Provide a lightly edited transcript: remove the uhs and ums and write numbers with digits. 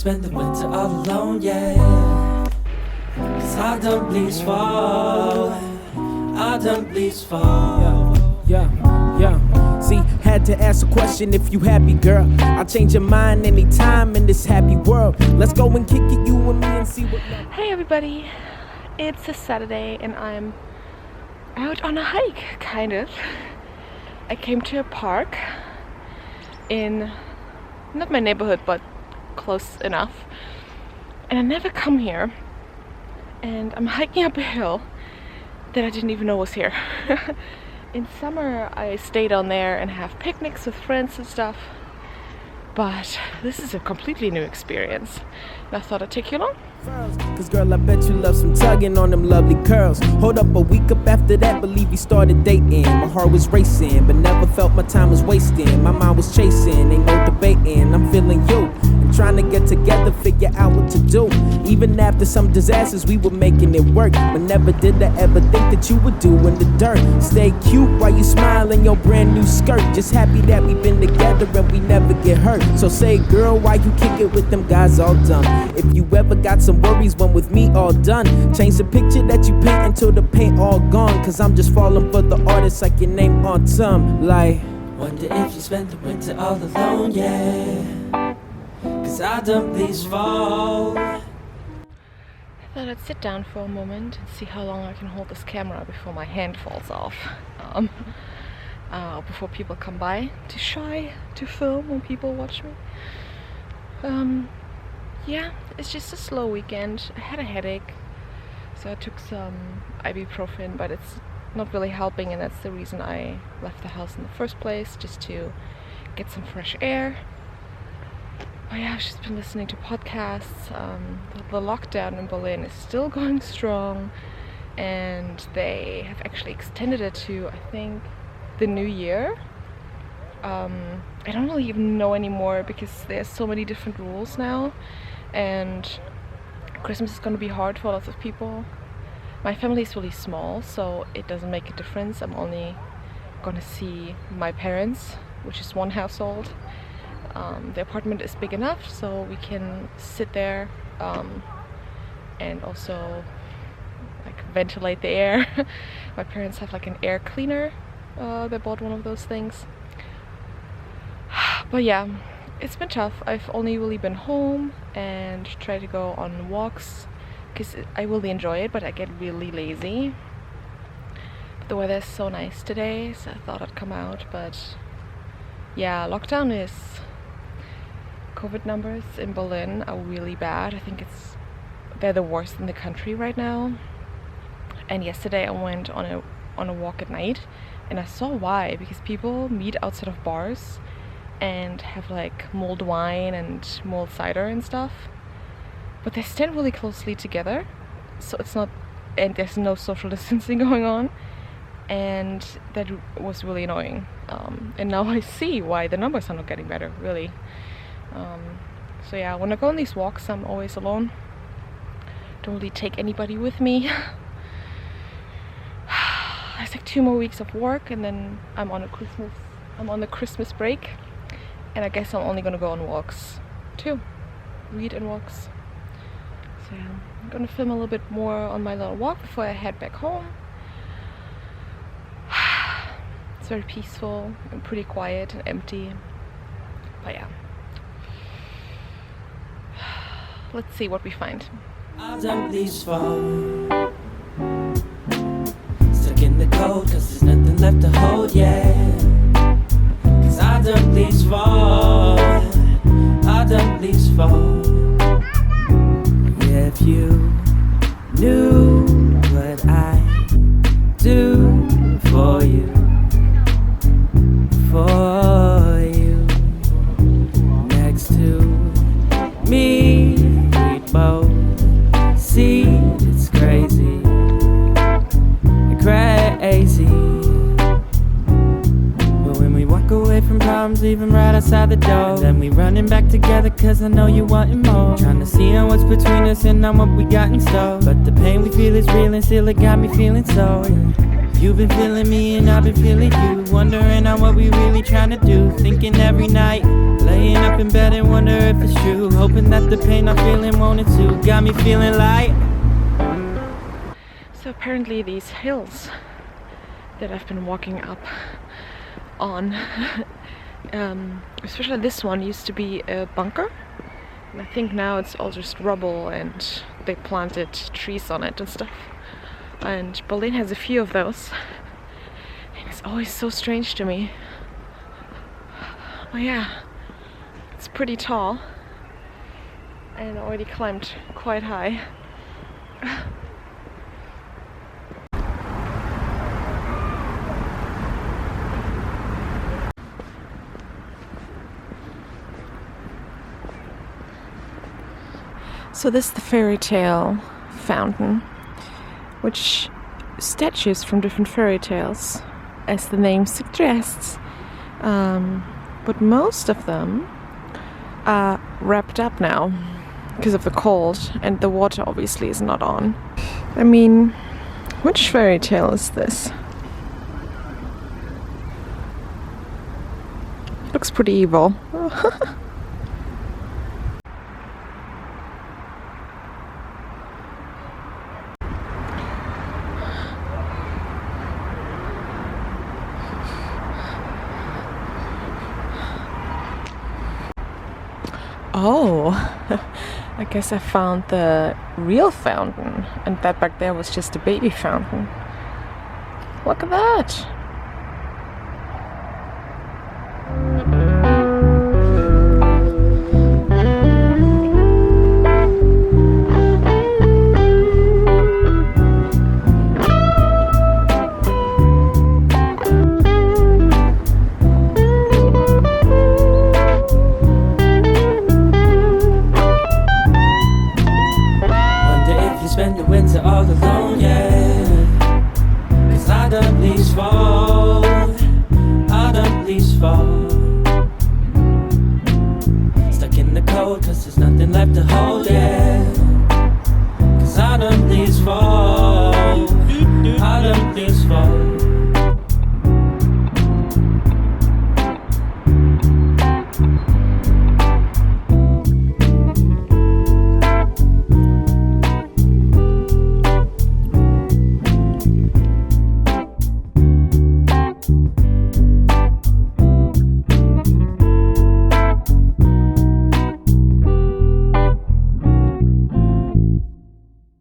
spend the winter all alone, yeah. 'Cause autumn leaves fall, autumn leaves fall. Yeah. See, had to ask a question if you happy, girl. I'll change your mind anytime in this happy world. Let's go and kick it, you and me, and see what. Hey everybody, it's a Saturday and I'm out on a hike, kind of. I came to a park in, not my neighborhood, but close enough. And I never come here. And I'm hiking up a hill that I didn't even know was here. In summer I stay down there and have picnics with friends and stuff. But this is a completely new experience. And I thought I'd take you along. Cause girl, I bet you love some tugging on them lovely curls. Hold up, a week up after that, believe we started dating. My heart was racing, but never felt my time was wasting. My mind was chasing, ain't no debating. I'm feeling you, and trying to get together, figure out what to do. Even after some disasters, we were making it work. But never did I ever think that you would do in the dirt. Stay cute while you smile in your brand new skirt. Just happy that we've been together and we never get hurt. So say, girl, why you kick it with them guys all dumb? If you ever got some worries when with me all done, change the picture that you paint until the paint all gone. Cause I'm just falling for the artist like your name Autumn. Like, wonder if you spent the winter all alone, yeah. 'Cause autumn leaves fall. I thought I'd sit down for a moment and see how long I can hold this camera before my hand falls off. Before people come by. Too shy to film when people watch me. Yeah, it's just a slow weekend. I had a headache, so I took some ibuprofen, but it's not really helping, and that's the reason I left the house in the first place, just to get some fresh air. But yeah, I've just been listening to podcasts. The lockdown in Berlin is still going strong, and they have actually extended it to, I think, the new year. I don't really even know anymore because there's so many different rules now, and Christmas is going to be hard for lots of people. My family is really small, so it doesn't make a difference. I'm only going to see my parents, which is one household. The apartment is big enough so we can sit there and also like ventilate the air. My parents have like an air cleaner. They bought one of those things. But yeah, it's been tough. I've only really been home and tried to go on walks because I really enjoy it, but I get really lazy. But the weather is so nice today, so I thought I'd come out. But yeah, lockdown is... COVID numbers in Berlin are really bad. I think they're the worst in the country right now. And yesterday I went on a walk at night, and I saw why, because people meet outside of bars and have like mulled wine and mulled cider and stuff, but they stand really closely together, so it's not, and there's no social distancing going on, and that was really annoying. And now I see why the numbers are not getting better, really. So yeah, when I go on these walks, I'm always alone. Don't really take anybody with me. It's like 2 more weeks of work, and then I'm on the Christmas break, and I guess I'm only gonna go on walks too, read and walks. So yeah, I'm gonna film a little bit more on my little walk before I head back home. It's very peaceful and pretty quiet and empty. But yeah, let's see what we find. Autumn leaves fall, stuck in the cold 'cause there's nothing left to hold, yeah. 'Cause autumn leaves fall, autumn leaves fall. Yeah, if you knew what I do for you, next to me, we'd both see it's crazy. But when we walk away from problems, leaving right outside the door, then we running back together 'cause I know you wanting more. Trying to see on what's between us and on what we got in store, but the pain we feel is real and still it got me feeling so, yeah. You've been feeling me and I've been feeling you. Wondering on what we really trying to do. Thinking every night, laying up in bed and wonder if it's true. Hoping that the pain I'm feeling won't ensue. Got me feeling light. So apparently these hills that I've been walking up on, especially this one, used to be a bunker. And I think now it's all just rubble and they planted trees on it and stuff. And Berlin has a few of those. And it's always so strange to me. Oh yeah, it's pretty tall. And I already climbed quite high. So this is the fairy tale fountain, which statues from different fairy tales, as the name suggests. But most of them are wrapped up now because of the cold, and the water obviously is not on. I mean, which fairy tale is this? Looks pretty evil. Oh, I guess I found the real fountain, and that back there was just a baby fountain. Look at that! Spend your winter all alone, yeah. 'Cause I done leaves fall, I done leaves fall. Stuck in the cold 'cause there's nothing left to hold, yeah. 'Cause I done leaves fall.